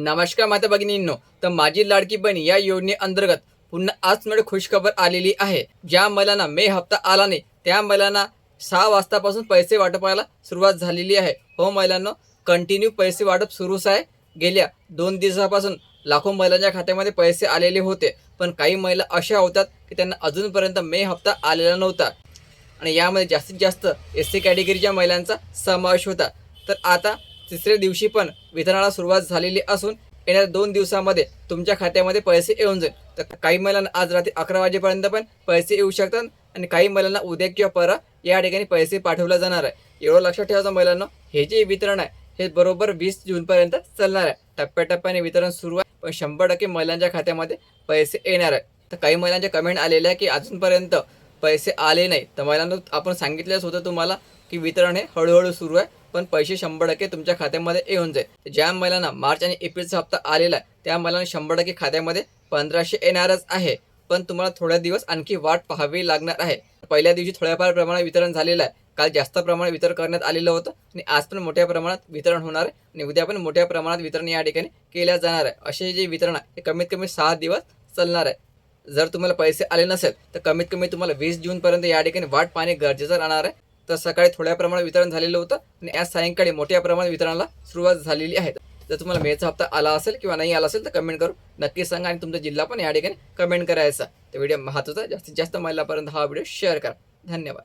नमस्कार माता भगिनींनो, तर माझी लाडकी बहीण या योजनेअंतर्गत पुन्हा आज मला खुशखबर आलेली आहे. ज्या महिलांना मे हप्ता आला नाही त्या महिलांना 6 वाजतापासून पैसे वाटपाला सुरुवात झालेली आहे. हो महिलांनो, कंटिन्यू पैसे वाटप सुरूच आहे. गेल्या 2 दिवसापासून लाखो महिलांच्या खात्यामध्ये पैसे आलेले होते, पण काही महिला अशा होतात की त्यांना अजूनपर्यंत मे हप्ता आलेला नव्हता आणि यामध्ये जास्तीत जास्त एस-सी कॅटेगरीच्या महिलांचा समावेश होता. तर आता तिसऱ्या दिवशी पण वितरणाला सुरुवात झालेली असून येणाऱ्या 2 दिवसामध्ये तुमच्या खात्यामध्ये पैसे येऊन जाईल. तर काही महिलांना आज रात्री 11 वाजेपर्यंत पण पैसे येऊ शकतात आणि काही महिलांना उद्या किंवा परवा या ठिकाणी पैसे पाठवले जाणार आहे. एवढं लक्षात ठेवायचं महिलांनो, हे जे वितरण आहे हे बरोबर 20 जूनपर्यंत चालणार आहे. टप्प्याटप्प्याने वितरण सुरू आहे, पण 100% महिलांच्या खात्यामध्ये पैसे येणार आहे. तर काही महिलांच्या कमेंट आलेल्या आहे की अजूनपर्यंत पैसे आले नाही. तर महिलांनो, आपण सांगितलंच होतं तुम्हाला की वितरण हे हळूहळू सुरू आहे, पण पैसे 100% तुमच्या खात्यामध्ये येऊन जाईल. ज्या महिलांना मार्च आणि एप्रिलचा हप्ता आलेला आहे त्या महिलांना 100% खात्यामध्ये 1500 येणारच आहे. पण तुम्हाला थोड्या दिवस आणखी वाट पाहावी लागणार आहे. पहिल्या दिवशी थोड्याफार प्रमाणात वितरण झालेलं आहे, काल जास्त प्रमाणात वितरण करण्यात आलेलं होतं आणि आज पण मोठ्या प्रमाणात वितरण होणार आहे आणि उद्या पण मोठ्या प्रमाणात वितरण या ठिकाणी केल्या जाणार आहे. असे जे वितरण आहे हे कमीत कमी 6 दिवस चालणार आहे. जर तुम्हाला पैसे आले नसेल तर कमीत कमी तुम्हाला 20 जूनपर्यंत या ठिकाणी वाट पाहणे गरजेचं राहणार आहे. तर सकाळी थोड्या प्रमाणात वितरण झालेलं होतं आणि आज सायंकाळी मोठ्या प्रमाणात वितरणाला सुरुवात झालेली आहे. जर तुम्हाला मेचा हप्ता आला असेल किंवा नाही आला असेल तर कमेंट करून नक्की सांगा आणि तुमचा जिल्हा पण या ठिकाणी कमेंट करायचा. तर व्हिडिओ महत्त्वाचा, जास्तीत जास्त महिलांपर्यंत हा व्हिडिओ शेअर करा. धन्यवाद.